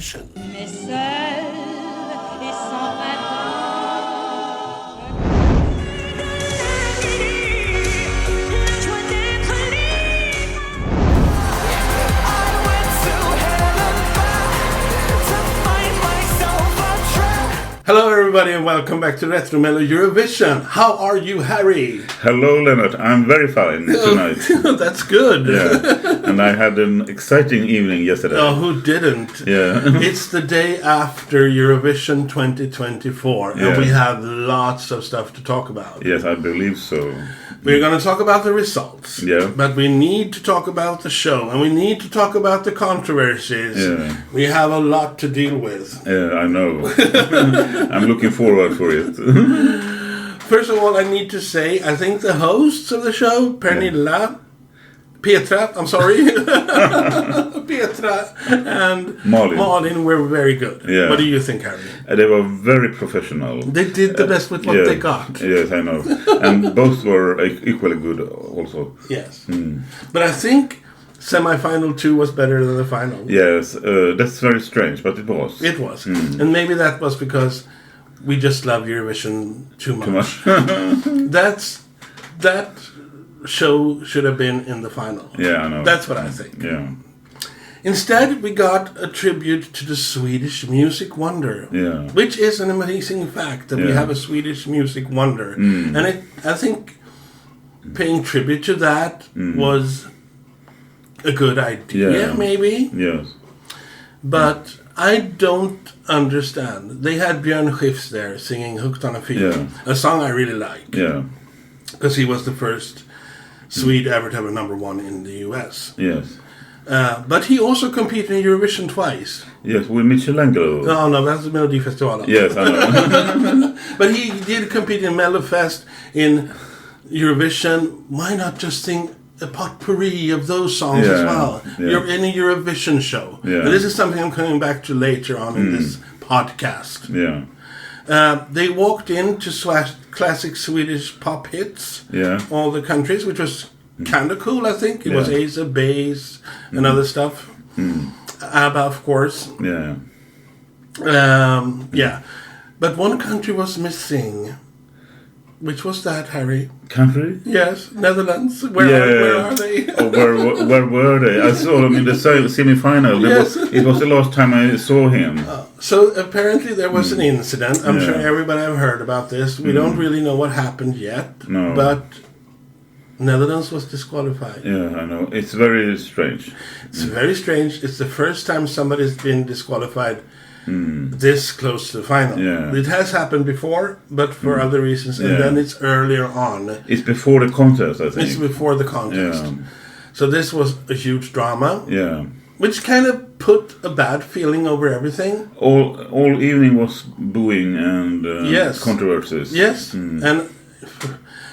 Eurovision. Mais seul et sans Hello everybody and welcome back to RETRO-MELLO Eurovision. How are you, Harry? Hello, Leonard. I'm very fine tonight. That's good. Yeah, and I had an exciting evening yesterday. Oh, who didn't? Yeah. It's the day after Eurovision 2024 and Yeah. we have lots of stuff to talk about. Yes, I believe so. We're going to talk about the results. Yeah. But we need to talk about the show and we need to talk about the controversies. Yeah. We have a lot to deal with. Yeah, I know. I'm looking forward for it. First of all, I need to say, I think the hosts of the show, Petra, and Malin were very good. Yeah. What do you think, Harry? They were very professional. They did the best with what they got. Yes, I know. And both were equally good also. Yes. But I think semi-final 2 was better than the final. Yes, that's very strange, but it was. It was. And maybe that was because we just love Eurovision too much. That show should have been in the final. Yeah, I know. That's what I think. Yeah. Instead, we got a tribute to the Swedish music wonder. Yeah. Which is an amazing fact that we have a Swedish music wonder. And I think paying tribute to that was a good idea, maybe. Yes. But I don't understand. They had Björn Skifs there singing Hooked on a Feeling, a song I really like. Yeah. Because he was the first Swede ever to have a #1 in the US. Yes. But he also competed in Eurovision twice. Yes, with Michelangelo. No, that's the Melodifestivalen. Yes, I know. But he did compete in Mellofest, in Eurovision. Why not just sing a potpourri of those songs as well? You're in a Eurovision show. Yeah. And this is something I'm coming back to later on in this podcast. Yeah. They walked into classic Swedish pop hits, all the countries, which was kind of cool, I think. It was Ace of Base and other stuff. ABBA, of course. Yeah. But one country was missing. Which was that, Harry? Country? Yes, Netherlands. Where are they? Where were they? I saw them in the semi-final. It was the last time I saw him. So apparently there was an incident. I'm sure everybody have heard about this. We don't really know what happened yet. No. But Netherlands was disqualified. Yeah, I know. It's very strange. It's very strange. It's the first time somebody's been disqualified this close to the final. Yeah. It has happened before, but for other reasons. And then it's earlier on. It's before the contest, I think. It's before the contest. Yeah. So this was a huge drama. Yeah. Which kind of put a bad feeling over everything. All evening was booing and controversies. Yes. And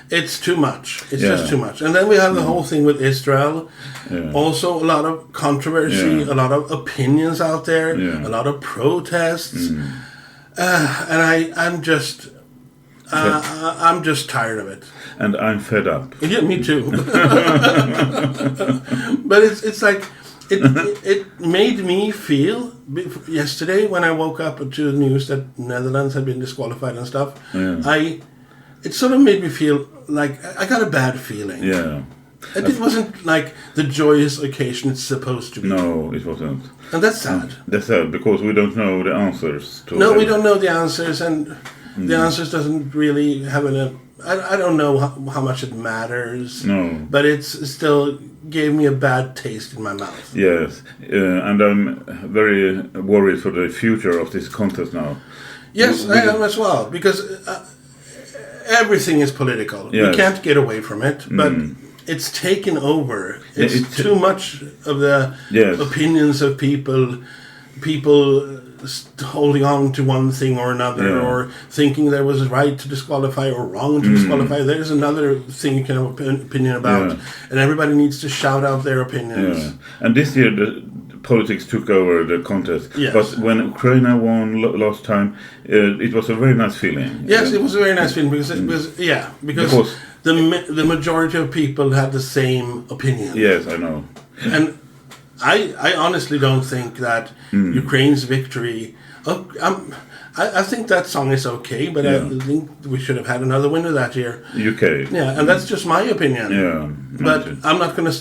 it's too much. It's just too much. And then we have the whole thing with Israel. Yeah. Also a lot of controversy, a lot of opinions out there, a lot of protests. And I'm just tired of it. And I'm fed up. Yeah, me too. But it's like it made me feel yesterday when I woke up to the news that Netherlands had been disqualified and stuff. It sort of made me feel like I got a bad feeling. Yeah. It wasn't like the joyous occasion it's supposed to be. No, it wasn't. And that's sad. That's sad because we don't know the answers to we don't know the answers, and the answers doesn't really have I don't know how much it matters. No. But it still gave me a bad taste in my mouth. Yes. And I'm very worried for the future of this contest now. Yes, I am as well. Because everything is political. Yes. We can't get away from it. But it's taken over. It's too much of the opinions of people holding on to one thing or another, or thinking there was right to disqualify or wrong to disqualify. There's another thing you can have an opinion about, and everybody needs to shout out their opinions. Yeah. And this year the politics took over the contest. Yes. But when Ukraine won last time, it was a very nice feeling. Yes, it was a very nice feeling because it was because the majority of people had the same opinion. Yes, I know. And I honestly don't think that Ukraine's victory. I think that song is okay, but I think we should have had another winner that year. UK. Yeah, and that's just my opinion. Yeah. But I'm not going to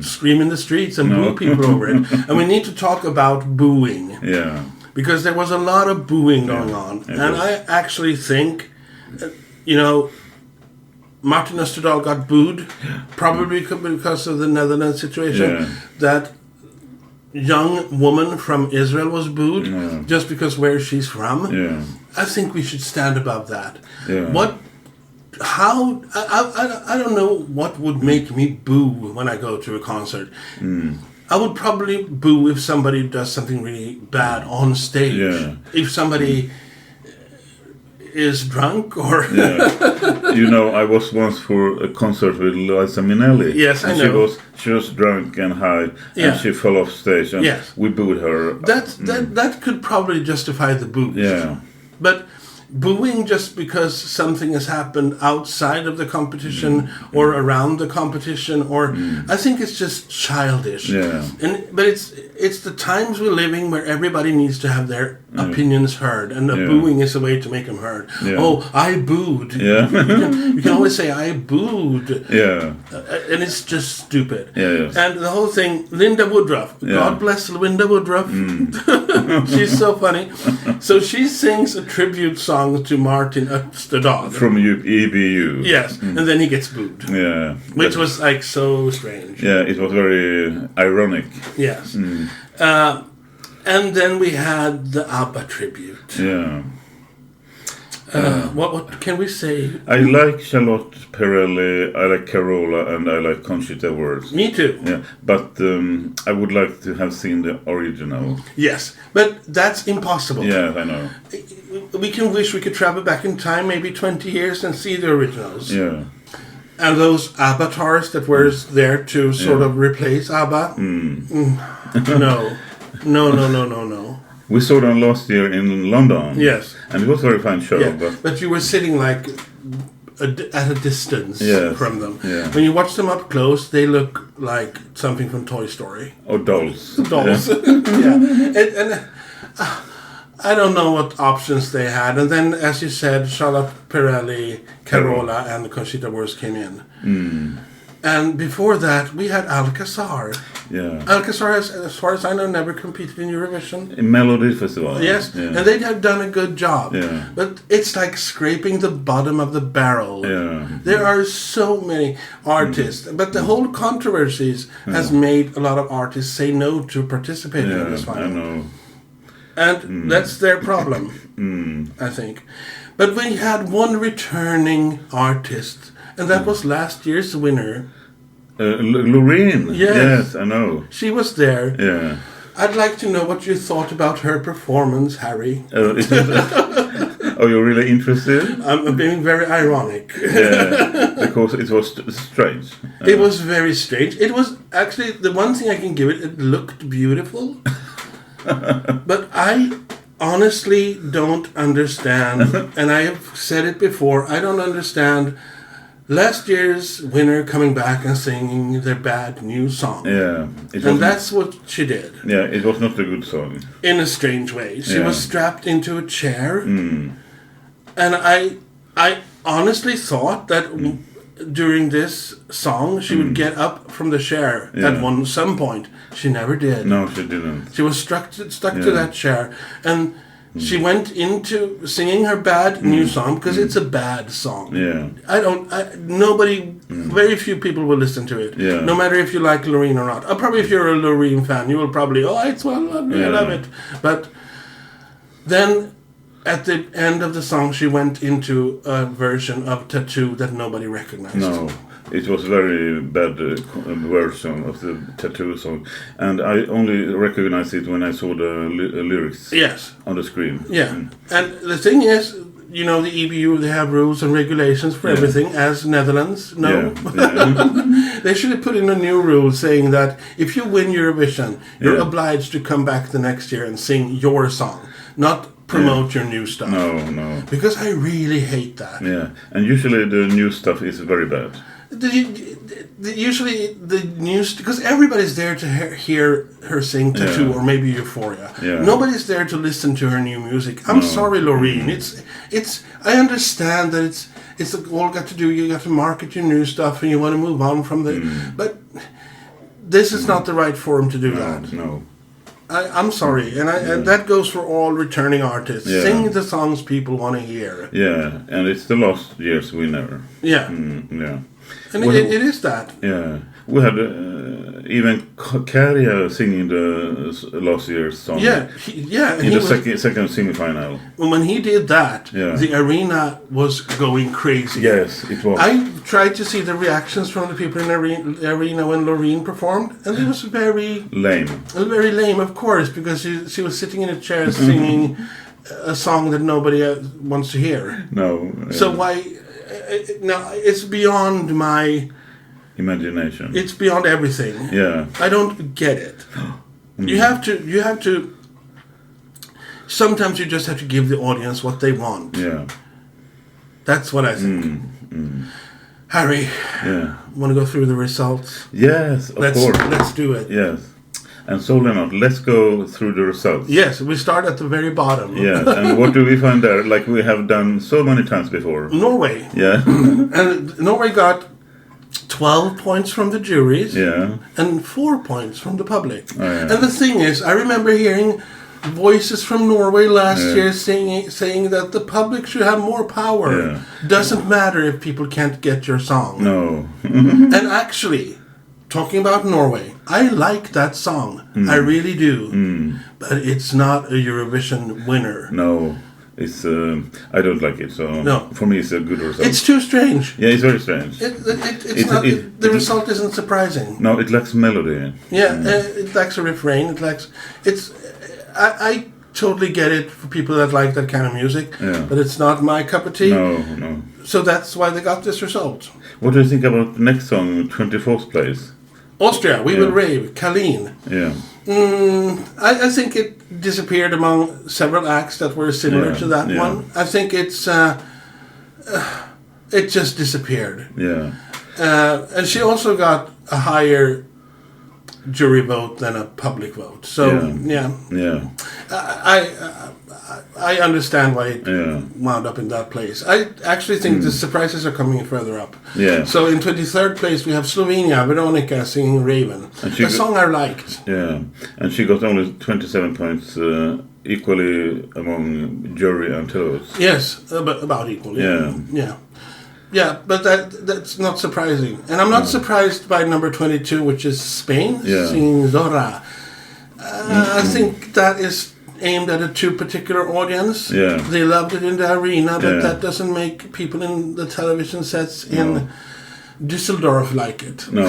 scream in the streets and boo people over it. And we need to talk about booing. Yeah. Because there was a lot of booing going on. And I actually think, Martin Österdahl got booed, probably because of the Netherlands situation. Yeah. That young woman from Israel was booed just because where she's from. Yeah. I think we should stand above that. Yeah. I don't know what would make me boo when I go to a concert. I would probably boo if somebody does something really bad on stage. Yeah. If somebody is drunk or... I was once for a concert with Liza Minnelli. Yes, I know. She was drunk and high, and she fell off stage, and we booed her. That could probably justify the boos. Yeah. But booing just because something has happened outside of the competition or around the competition, or I think it's just childish. Yeah. But it's the times we're living where everybody needs to have their opinions heard, and the booing is a way to make them heard. Yeah. Oh, I booed. Yeah. You can always say I booed. Yeah. And it's just stupid. Yeah. And the whole thing, Linda Woodruff. God bless Linda Woodruff. She's so funny. So she sings a tribute song to Martin Österdahl from EBU. Yes, and then he gets booed. Yeah, which was like so strange. Yeah, it was very ironic. Yes, and then we had the ABBA tribute. Yeah. What can we say? I like Charlotte Perrelli, I like Carola, and I like Conchita Wurst. Me too. Yeah, but I would like to have seen the original. Yes, but that's impossible. Yeah, I know. We can wish we could travel back in time, maybe 20 years, and see the originals. Yeah. And those avatars that were there to sort of replace ABBA. No. We saw them last year in London. Yes. And it was a very fine show. Yeah. But you were sitting like at a distance from them. Yeah. When you watch them up close, they look like something from Toy Story. Or dolls. Dolls. And I don't know what options they had. And then, as you said, Charlotte Perrelli, Carola, and Conchita Wurst came in. And before that, we had Alcazar. Yeah. Alcazar has, as far as I know, never competed in Eurovision. In Melody Festival. Yes, and they have done a good job. Yeah. But it's like scraping the bottom of the barrel. Yeah. There are so many artists, but the whole controversies has made a lot of artists say no to participating in this final. I know. And that's their problem, I think. But we had one returning artist, and that was last year's winner. Loreen. Yes, I know. She was there. Yeah. I'd like to know what you thought about her performance, Harry. Are you really interested? I'm being very ironic. Yeah, because it was strange. It was very strange. It was actually, the one thing I can give it looked beautiful. But I honestly don't understand, and I have said it before, I don't understand last year's winner coming back and singing their bad new song. Yeah. And that's what she did. Yeah, it was not a good song. In a strange way. She was strapped into a chair. And I honestly thought that during this song she would get up from the chair at some point. She never did. No, she didn't. She was stuck to that chair. And she went into singing her bad new song because it's a bad song. Yeah. Very few people will listen to it. Yeah. No matter if you like Loreen or not. Probably if you're a Loreen fan, you will probably, I love it. But then at the end of the song, she went into a version of Tattoo that nobody recognized. No. It was very bad version of the Tattoo song, and I only recognized it when I saw the lyrics on the screen. Yeah, and the thing is, the EBU, they have rules and regulations for everything, as Netherlands. No, they should have put in a new rule saying that if you win Eurovision, you're obliged to come back the next year and sing your song, not promote your new stuff. No. Because I really hate that. Yeah, and usually the new stuff is very bad. usually the news, because everybody's there to hear her sing Tattoo or maybe Euphoria. Yeah. Nobody's there to listen to her new music. I'm sorry, Loreen. It's. I understand that it's all got to do. You got to market your new stuff and you want to move on from the. But this is not the right forum to do that. No. I'm sorry, and that goes for all returning artists. Yeah. Sing the songs people want to hear. Yeah, and it's the last year's winner. Yeah. Yeah. And it is that. Yeah. We had even Kärja singing the last year's song. Yeah, in the second semi-final. When he did that, the arena was going crazy. Yes, it was. I tried to see the reactions from the people in the arena when Loreen performed, and it was very lame. Very lame, of course, because she was sitting in a chair singing a song that nobody wants to hear. No. So why? No, it's beyond my imagination. It's beyond everything. Yeah. I don't get it. You have to sometimes you just have to give the audience what they want. Yeah. That's what I think. Harry. Yeah. Want to go through the results? Yes, of course. Let's do it. Yes. And so Lennart, let's go through the results. Yes, we start at the very bottom. Yeah, and what do we find there? Like we have done so many times before. Norway. Yeah. And Norway got 12 points from the juries. Yeah. And 4 points from the public. Oh, yeah. And the thing is, I remember hearing voices from Norway last year saying that the public should have more power. Yeah. Doesn't matter if people can't get your song. No. And actually, talking about Norway, I like that song. I really do. But it's not a Eurovision winner. No. It's I don't like it, so no. For me it's a good result. It's too strange. Yeah, it's very strange. The result isn't surprising. No, it lacks melody. Yeah, it lacks a refrain. I totally get it for people that like that kind of music, but it's not my cup of tea. No. So that's why they got this result. What do you think about the next song, 24th place? Austria, We Will Rave, Kalin. Yeah. I think it disappeared among several acts that were similar to that one. I think it just disappeared. Yeah. And she also got a higher jury vote than a public vote. So, yeah. I understand why it wound up in that place. I actually think the surprises are coming further up. Yeah. So in 23rd place we have Slovenia, Veronica singing Raven. A song I liked. Yeah. And she got only 27 points equally among jury and televotes. Yes, about equal. Yeah. Yeah, but that's not surprising. And I'm not surprised by number 22, which is Spain, singing Zora. I think that is aimed at a too particular audience. Yeah. They loved it in the arena, but that doesn't make people in the television sets in Düsseldorf like it. No.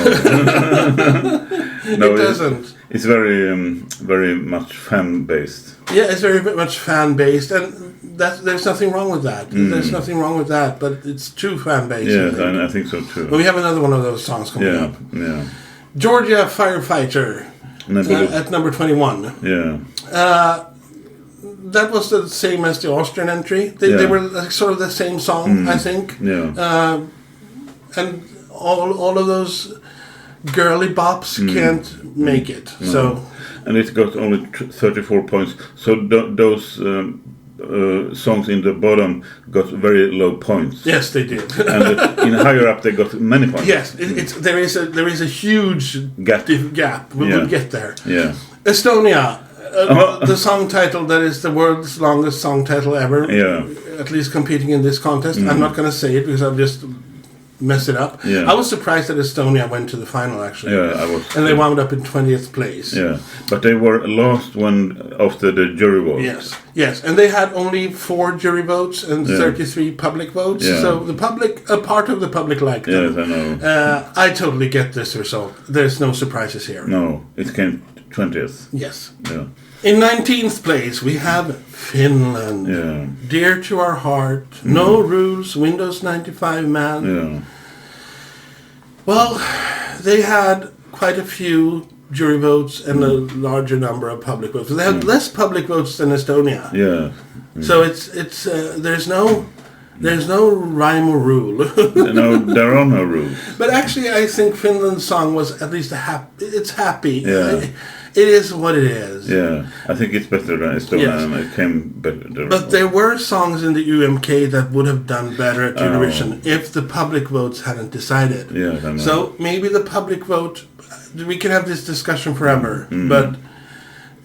It doesn't. It's very much fan-based. Yeah, it's very much fan-based, and there's nothing wrong with that. There's nothing wrong with that, but it's too fan-based. Yes, I think so too. Well, we have another one of those songs coming up. Yeah. Georgia Firefighter at number 21. Yeah. That was the same as the Austrian entry. They were like sort of the same song, I think. Yeah. And all of those girly bops can't make it. No. So. And it got only 34 points. So those songs in the bottom got very low points. Yes, they did. And in higher up, they got many points. Yes, there is a huge gap. We'll get there. Yeah. Estonia, the song title that is the world's longest song title ever. Yeah. At least competing in this contest. I'm not going to say it because I've just messed it up. Yeah. I was surprised that Estonia went to the final, actually. Yeah, I was. And they wound up in 20th place. Yeah, but they were last one after the jury vote. Yes, and they had only 4 jury votes and 33 public votes. Yeah. So a part of the public liked them. Yes, I know. I totally get this result. There's no surprises here. No, it came 20th. Yes. Yeah. In 19th place, we have Finland. Yeah. Dear to our heart, no rules, Windows 95 man. Yeah. Well, they had quite a few jury votes and a larger number of public votes. They had less public votes than Estonia. Yeah. So it's there's no There's no rhyme or rule. No, there are no rules. But actually, I think Finland's song was at least it's happy. Yeah. It is what it is. Yeah, I think it's better than Estonia, and it came better. But there were songs in the UMK that would have done better at Eurovision if the public votes hadn't decided. Yeah, I know. So maybe the public vote, we can have this discussion forever, but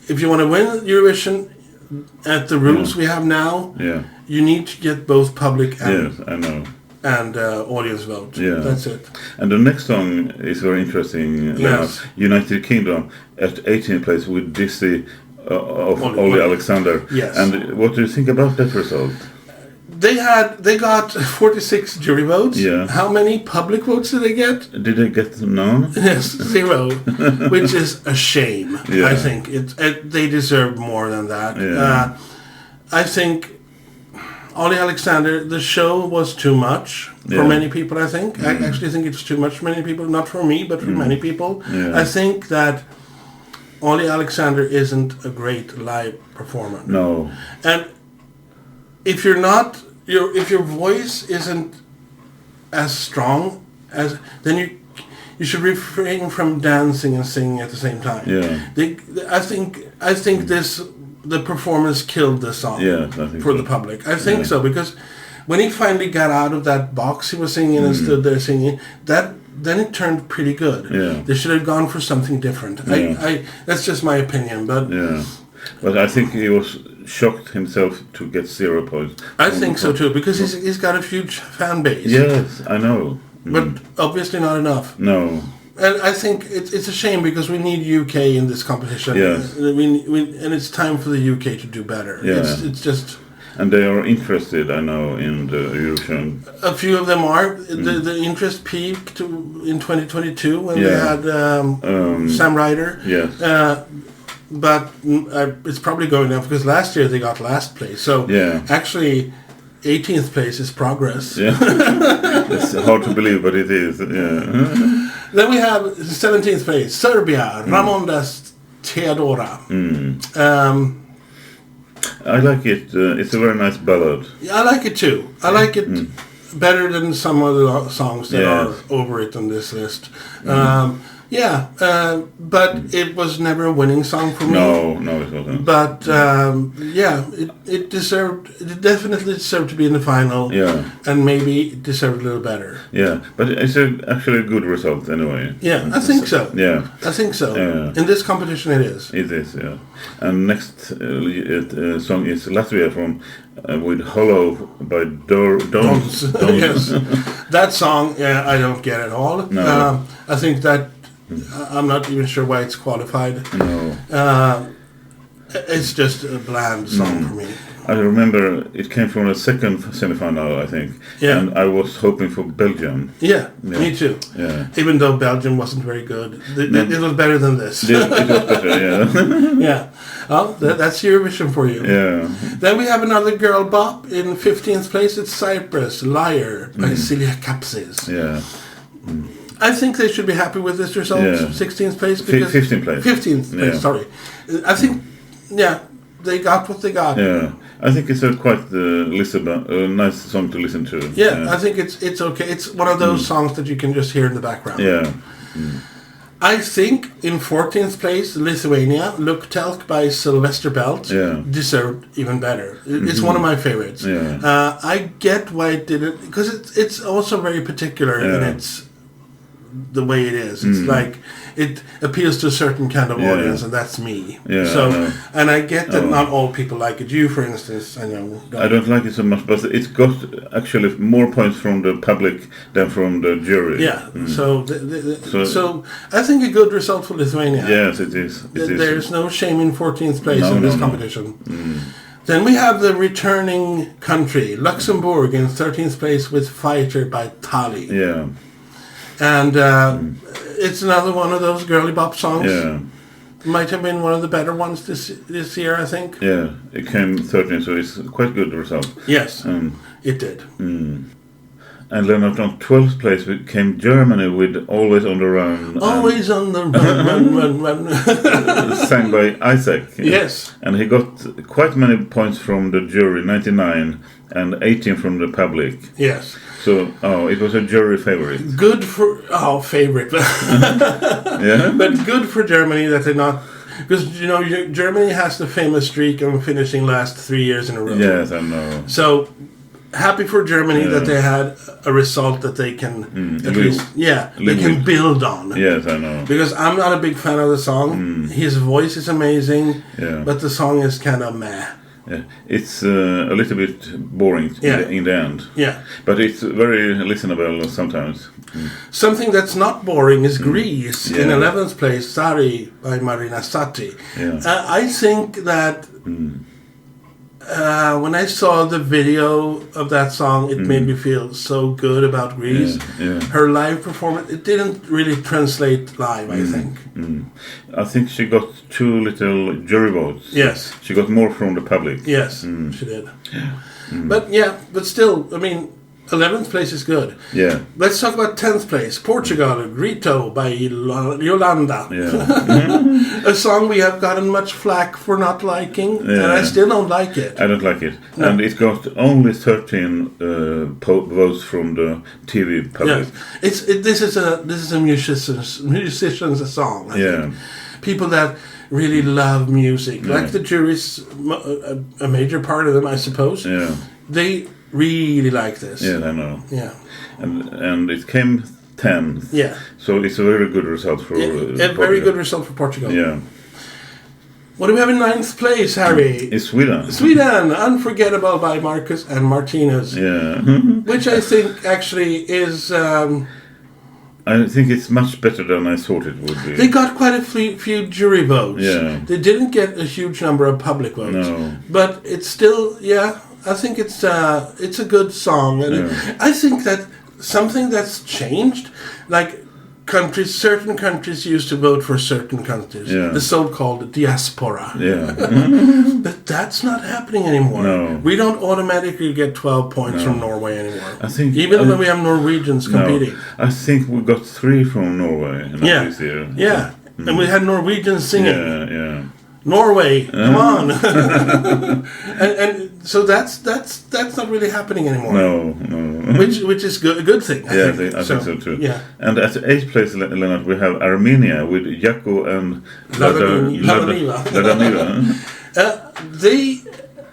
if you want to win Eurovision at the rules we have now, you need to get both public and audience vote. Yeah. That's it. And the next song is very interesting. Yes. United Kingdom at 18th place with Dizzy of Ollie Alexander. Yes. And what do you think about that result? They got 46 jury votes. Yeah. How many public votes did they get? Did they get none? Yes, 0, which is a shame. Yeah. I think they deserve more than that. Yeah. I think Ollie Alexander, the show was too much for many people, I think. I actually think it's too much for many people. Not for me, but for many people. Yeah. I think that Ollie Alexander isn't a great live performer. No. And if you're not, if your voice isn't as strong as, then you should refrain from dancing and singing at the same time. Yeah. I think the performance killed the song for the public. I think so, because when he finally got out of that box he was singing and stood there singing, then it turned pretty good. Yeah. They should have gone for something different. Yeah. That's just my opinion, but but I think he was shocked himself to get 0 points. I think so too, because he's got a huge fan base. Yes, I know. But obviously not enough. No. And I think it's a shame, because we need UK in this competition. Yes. And it's time for the UK to do better. Yeah. It's just... And they are interested, I know, in the Eurovision. A few of them are. The interest peaked in 2022 when they had Sam Ryder. Yes. But it's probably going up, because last year they got last place. So actually 18th place is progress. Yeah. It's hard to believe, but it is. Yeah. Then we have 17th place, Serbia, Ramondas Teodora. I like it. It's a very nice ballad. Yeah, I like it too. I like it better than some of the songs that are over it on this list. But it was never a winning song for me. No, it wasn't. But it definitely deserved to be in the final. Yeah, and maybe it deserved a little better. Yeah, but it's actually a good result anyway. Yeah, I think so. Yeah, I think so. In this competition, it is. It is. Yeah, and next song is Latvia from with Hollow by Dons. Yes, that song I don't get at all. No. I think that. I'm not even sure why it's qualified. No. It's just a bland song for me. I remember it came from the second semifinal, I think. Yeah. And I was hoping for Belgium. Yeah, me too. Yeah. Even though Belgium wasn't very good. It was better than this. It was better, yeah. Yeah. Well, that's Eurovision for you. Yeah. Then we have another girl bop in 15th place. It's Cyprus, Liar by Celia Kapsis. Yeah. I think they should be happy with this result, 16th place. 15th place. 15th place, sorry. I think, they got what they got. Yeah, I think it's a quite nice song to listen to. Yeah, I think it's okay. It's one of those songs that you can just hear in the background. Yeah. I think in 14th place, Lithuania, Look Telk by Sylvester Belt, deserved even better. It's one of my favorites. Yeah. I get why it didn't, because it's also very particular in its the way it is. It's like it appeals to a certain kind of audience, and that's me. Yeah, so, and I get that not all people like it. You, for instance, I know. I don't like it so much, but it's got actually more points from the public than from the jury. Yeah. So I think a good result for Lithuania. Yes, it is. There's no shame in 14th place in this competition. Then we have the returning country, Luxembourg, in 13th place with Fighter by Tali. Yeah. And it's another one of those girly bop songs. Yeah. Might have been one of the better ones this year, I think. Yeah, it came 13th, so it's quite a good result. Yes, it did. And Lennart on 12th place came Germany with Always on the Run. Always on the run. Sang by Isaac. Yes. And he got quite many points from the jury, 99, and 18 from the public. Yes. So, it was a jury favorite. Good for... favorite. Yeah. But good for Germany that they're not... Because, Germany has the famous streak of finishing last 3 years in a row. Yes, I know. So... Happy for Germany that they had a result that they can at least they can build on. Yes, I know. Because I'm not a big fan of the song. His voice is amazing, but the song is kind of meh. Yeah. It's a little bit boring in the end. Yeah. But it's very listenable sometimes. Something that's not boring is Greece in 11th place, Sari by Marina Satti. Yeah. I think that... when I saw the video of that song, it made me feel so good about Greece. Yeah. Her live performance, it didn't really translate live, I think. I think she got 2 little jury votes. Yes. She got more from the public. Yes, she did. But still, I mean, 11th place is good. Yeah. Let's talk about 10th place. Portugal, Grito by Yolanda. Yeah. A song we have gotten much flack for not liking, and I still don't like it. I don't like it. No. And it got only 13 votes from the TV public. Yeah. This is a musician's song. I think. People that really love music, like the jury's a major part of them, I suppose. Yeah. They really like this. Yeah, I know. Yeah. And it came 10th. Yeah. So it's a very good result for a very good result for Portugal. Yeah. What do we have in 9th place, Harry? It's Sweden. Sweden, Unforgettable by Marcus and Martinez. Yeah. Which I think actually is... I think it's much better than I thought it would be. They got quite a few jury votes. Yeah. They didn't get a huge number of public votes. No. But it's still, I think it's a good song. And I think that something that's changed, like certain countries used to vote for certain countries. Yeah. The so-called diaspora. Yeah. But that's not happening anymore. No. We don't automatically get 12 points from Norway anymore. I think even when we have Norwegians competing. I think we got 3 from Norway this year. Yeah. And we had Norwegians singing. Yeah. Norway, come on! and so that's not really happening anymore. No. Which is a good thing. I think. I think so too. Yeah. And at the 8th place, Lennart, we have Armenia with Jaco and Ladaniva.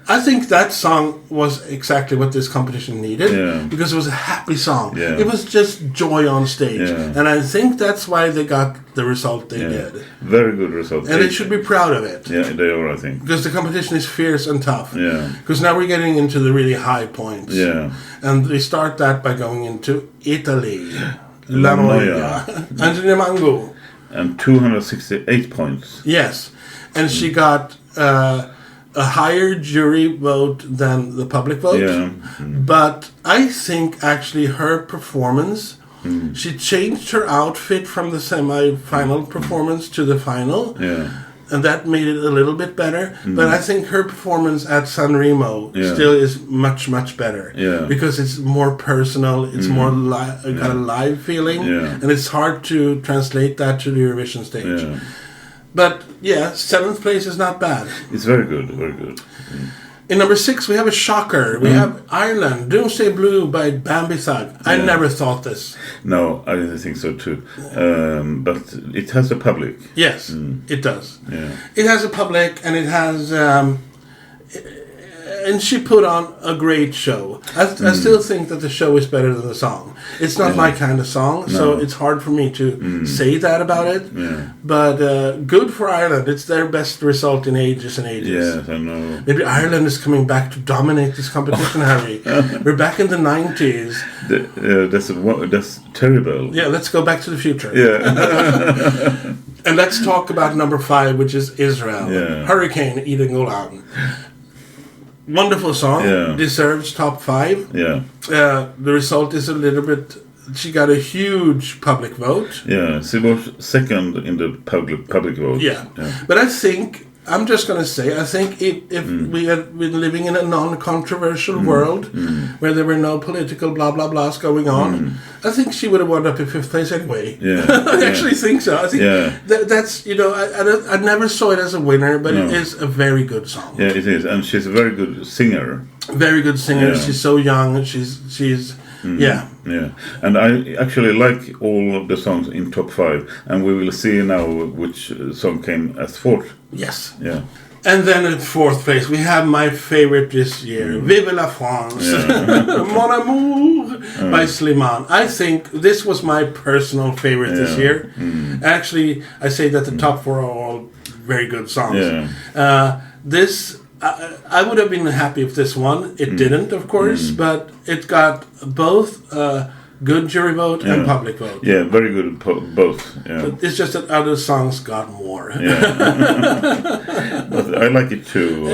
I think that song was exactly what this competition needed because it was a happy song. Yeah. It was just joy on stage, and I think that's why they got the result they did. Very good result, and they should be proud of it. Yeah, they are, I think, because the competition is fierce and tough. Yeah, because now we're getting into the really high points. Yeah, and we start that by going into Italy, La Noia, Angelina Mango, and 268 points. Yes, and she got. A higher jury vote than the public vote, but I think actually her performance, she changed her outfit from the semi-final performance to the final, and that made it a little bit better. But I think her performance at Sanremo still is much, much better, because it's more personal, it's more kind of live feeling, and it's hard to translate that to the Eurovision stage. Yeah. But, 7th place is not bad. It's very good, very good. In number 6, we have a shocker. We have Ireland, Doomsday Blue by Bambi Thug. I never thought this. No, I didn't think so too. But it has a public. Yes, it does. Yeah. It has a public, and it has... and she put on a great show. I still think that the show is better than the song. It's not my kind of song, so it's hard for me to say that about it. Yeah. But good for Ireland. It's their best result in ages and ages. Yes, I know. Maybe Ireland is coming back to dominate this competition, Harry. We're back in the 90s. That's terrible. Yeah, let's go back to the future. Yeah. And let's talk about number 5, which is Israel. Yeah. Hurricane, Eden Golan. Wonderful song, deserves top 5. Yeah. The result is a little bit... She got a huge public vote. Yeah, she was second in the public vote. Yeah. But I think I'm just going to say, I think if we had been living in a non-controversial world where there were no political blah blah blahs going on, I think she would have wound up in 5th place anyway. Yeah. I actually think so. I think that's, you know, I never saw it as a winner, but it is a very good song. Yeah, it is, and she's a very good singer. Very good singer. Yeah. She's so young. She's yeah. Yeah, and I actually like all of the songs in top 5, and we will see now which song came as 4th. Yes. Yeah. And then at 4th place, we have my favorite this year, Vive la France, Mon Amour by Slimane. I think this was my personal favorite this year. Actually, I say that the top 4 are all very good songs. Yeah. I would have been happy if this won. It didn't, of course, but it got both good jury vote and public vote. Yeah, very good both. Yeah. But it's just that other songs got more. Yeah. But I like it too.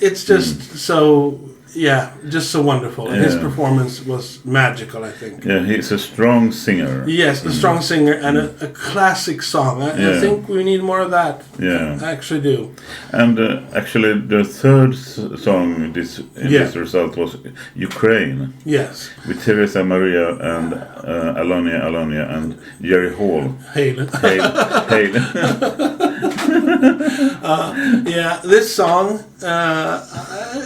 It's just so... Yeah, just so wonderful. And his performance was magical, I think. Yeah, he's a strong singer. Yes, a strong singer and a classic song. I think we need more of that. Yeah. I actually do. And actually, the third song in this result was Ukraine. Yes. With Teresa Maria and Alonia and Jerry Hall. Hail. This song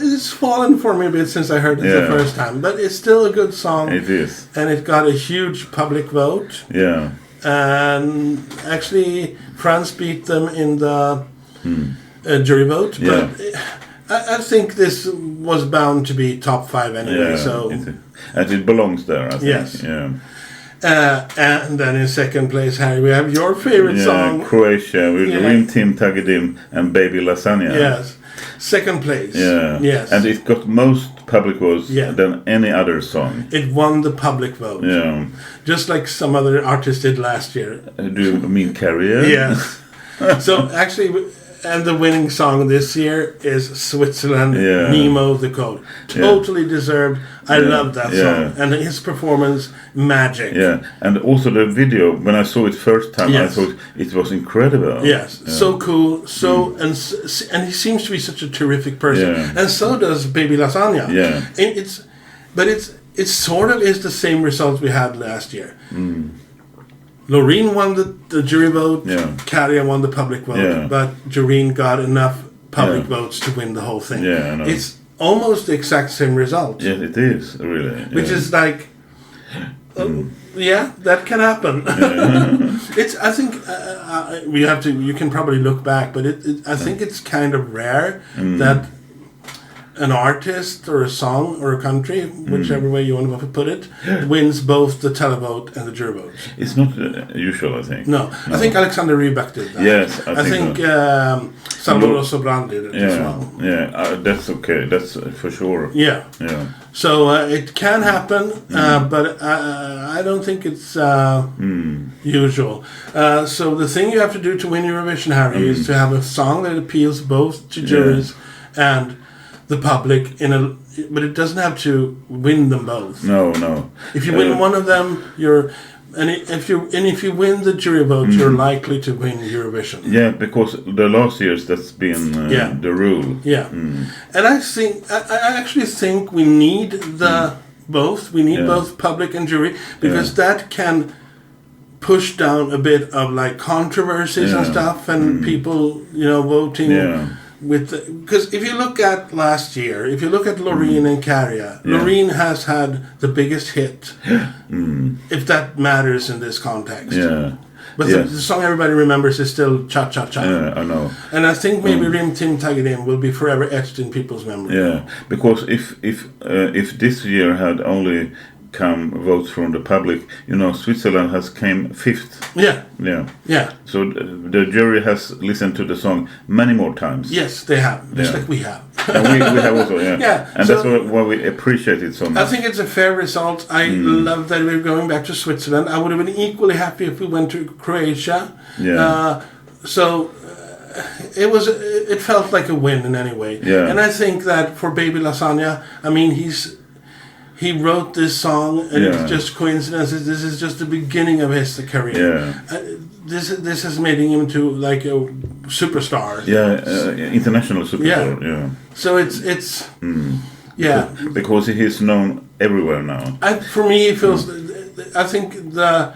it's fallen for me a bit since I heard it the first time, but it's still a good song. It is, and it got a huge public vote. Yeah, and actually France beat them in the jury vote, but I think this was bound to be top 5 anyway. And it belongs there, I think. Yes. Yeah. And then in 2nd place, Harry, we have your favorite song, Croatia, with Rim Tim Tagedim and Baby Lasagna. Yes. 2nd place. Yeah. Yes. And it got most public votes than any other song. It won the public vote. Yeah. Just like some other artists did last year. Do you mean Carrier? Yes. So actually, and the winning song this year is Switzerland, Nemo the Code. Totally deserved. I love that song. And his performance, magic. Yeah, and also the video, when I saw it first time, I thought it was incredible. Yes, so cool. And he seems to be such a terrific person. Yeah. And so does Baby Lasagna. Yeah. And it sort of is the same result we had last year. Loreen won the jury vote, Kärja won the public vote, but Joreen got enough public votes to win the whole thing. Yeah, I know. It's almost the exact same result. Yeah, it is, really. Which is like, that can happen. I think you can probably look back, but I think it's kind of rare that an artist or a song or a country, whichever way you want to put it, wins both the televote and the jury vote. It's not usual, I think. No. I think Alexander Rybak did that. Yes, I think Salvador Sobran did it as well. Yeah, that's okay. That's for sure. Yeah. So it can happen, but I don't think it's usual. So the thing you have to do to win Eurovision, Harry, is to have a song that appeals both to juries and the public but it doesn't have to win them both. No. If you win one of them, if you win the jury vote, you're likely to win Eurovision. Yeah, because the last years that's been the rule. Yeah, and I actually think we need both. We need both public and jury because that can push down a bit of like controversies and stuff, and people voting. Yeah. Because if you look at last year, if you look at Loreen and Kärja, Loreen has had the biggest hit, if that matters in this context. Yeah. But the song everybody remembers is still Cha Cha Cha. Yeah, I know. And I think maybe Rim Tim Tagedim will be forever etched in people's memory. Yeah, because if this year had only come votes from the public, Switzerland has came 5th. Yeah. So the jury has listened to the song many more times. Yes, they have, just like we have. And we have also, and that's why we appreciate it so much. I think it's a fair result. I love that we're going back to Switzerland. I would have been equally happy if we went to Croatia. Yeah. It felt like a win in any way. Yeah. And I think that for Baby Lasagna, I mean, he wrote this song, and it's just coincidence. This is just the beginning of his career. Yeah. This has made him into like a superstar. Yeah, international superstar. Yeah. So it's yeah, because he's known everywhere now. For me, it feels. I think the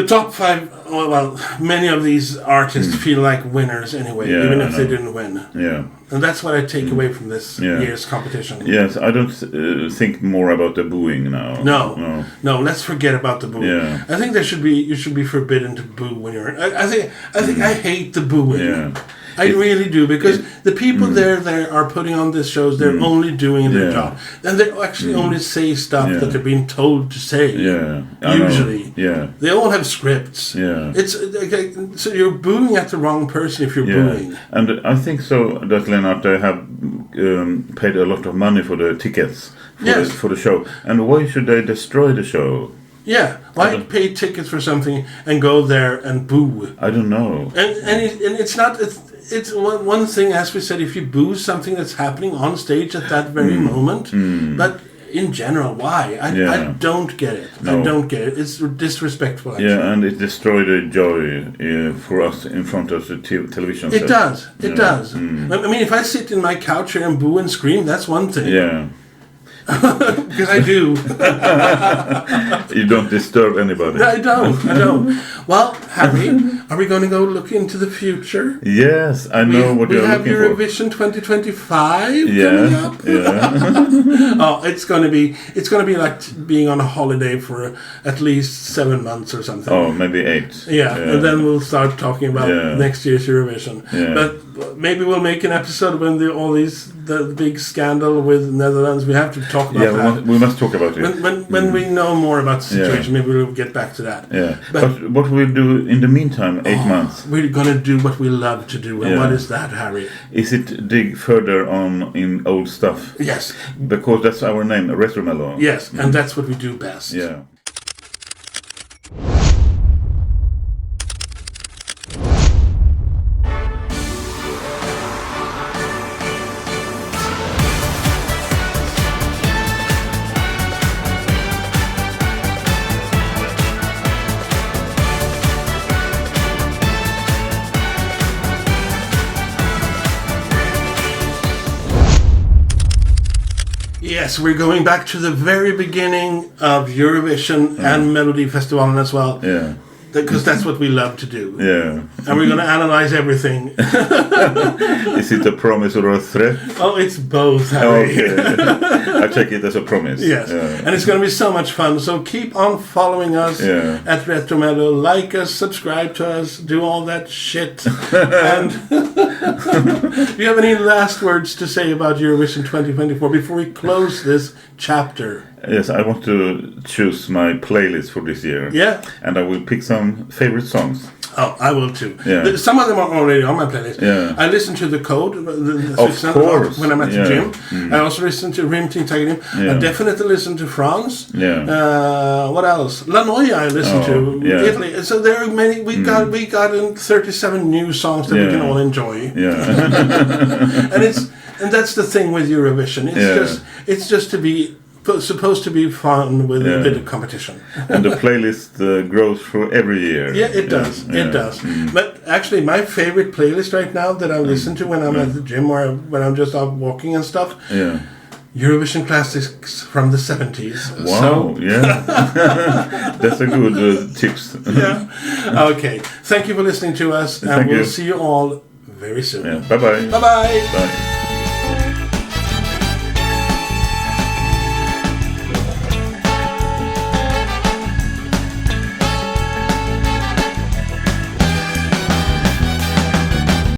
top 5. Well, many of these artists feel like winners anyway, even if they didn't win. Yeah. And that's what I take away from this year's competition. Yes, I don't think more about the booing now. No. Let's forget about the booing. Yeah. I think you should be forbidden to boo when you're. I think I hate the booing. Yeah. I really do, because the people there are putting on these shows. They're only doing their job, and they actually only say stuff that they're being told to say. Yeah. Usually. Yeah. They all have scripts. Yeah. It's okay, so you're booing at the wrong person if you're booing. And I think so that Lennart, they have paid a lot of money for the tickets for the show. And why should they destroy the show? Yeah, why pay tickets for something and go there and boo? I don't know. And it's not. It's one thing, as we said, if you boo something that's happening on stage at that very moment. But in general, why? I don't get it. No. I don't get it. It's disrespectful. Actually. Yeah, and it destroyed the joy for us in front of the television set. It does. It does. I mean, if I sit in my couch here and boo and scream, that's one thing. Yeah. Because I do. You don't disturb anybody. No, I don't. Well, Harry, are we going to go look into the future? Yes, I know what you're looking for. We have Eurovision 2025 coming up. Yeah. Oh, it's going to be like being on a holiday for at least 7 months or something. Oh, maybe 8. Yeah, and then we'll start talking about next year's Eurovision. Yeah. But maybe we'll make an episode when the big scandal with Netherlands. We have to talk about that. We must talk about it. When we know more about the situation, maybe we'll get back to that. Yeah. But what we'll do in the meantime, 8 months. We're going to do what we love to do. And what is that, Harry? Is it dig further on in old stuff? Yes. Because that's our name, RETRO-MELLO. Yes, and that's what we do best. Yeah. Yes, we're going back to the very beginning of Eurovision and Melodifestivalen as well. Yeah. Because that's what we love to do. Yeah. And we're going to analyze everything. Is it a promise or a threat? Oh, it's both, Harry. Okay. I take it as a promise. Yes. Yeah. And it's going to be so much fun. So keep on following us at RETRO-MELLO. Like us, subscribe to us, do all that shit. And do you have any last words to say about Eurovision 2024 before we close this chapter? Yes, I want to choose my playlist for this year. Yeah. And I will pick some favorite songs. Oh, I will too. Yeah. Some of them are already on my playlist. Yeah. I listen to The Code of course. when I'm at the gym. I also listen to Rim Ting Tagadim. I definitely listen to France. Yeah. What else? La Noia I listen to. Yeah. Italy. So there are many. We got in 37 new songs that we can all enjoy. Yeah. and that's the thing with Eurovision. It's just supposed to be fun with a bit of competition. And the playlist grows for every year. Yeah, it does. Yeah. It does. But actually, my favorite playlist right now that I listen to when I'm at the gym or when I'm just out walking and stuff. Yeah. Eurovision classics from the 70s. Wow, yeah. That's a good tips. Yeah. Okay. Thank you for listening to us. And we'll see you all very soon. Yeah. Bye-bye. Bye-bye. Bye.